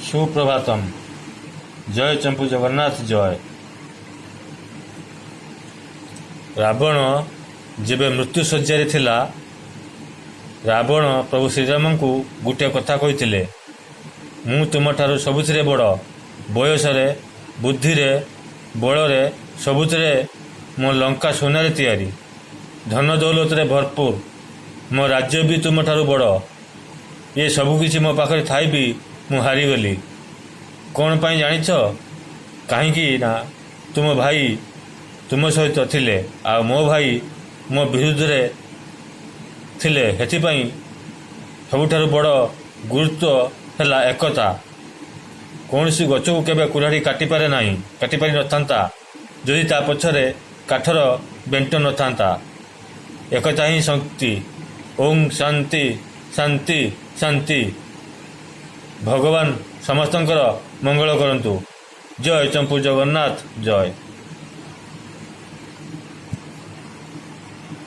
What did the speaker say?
सुप्रभातम। जय चंपू जगन्नाथ जय। रावण जेबे मृत्यु शज्या थिला, रावण प्रभु श्रीराम को गोटे कथा कही, मु तुम ठारू सबुथिरे बड़, बयस बुद्धि बल सबुथिरे मो लंका सोनारे तैयारी, धन दौलत भरपूर, मो राज्य भी तुम ठारू बड़, ये सबकिछि मो पाखरे थाई भी मु हारीगली। कौन पाई जानिछ? कहीं ना तुम भाई तुम सहित थिले, आ मो भाई मो विरुद्ध रे थिले। हेथिपाई सबुठारु बड़ गुरुत्व हैला एकता। कौन सी गछ को केबे कुराड़ी काटी पारे नाही, काटी पारि नथांता जदि ता पछरे काठर बेंट नथांता। एकता ही शक्ति। ओम शांति शांति शांति। भगवान समस्तंकर मंगल करंतु। जय चंपू जगन्नाथ जय।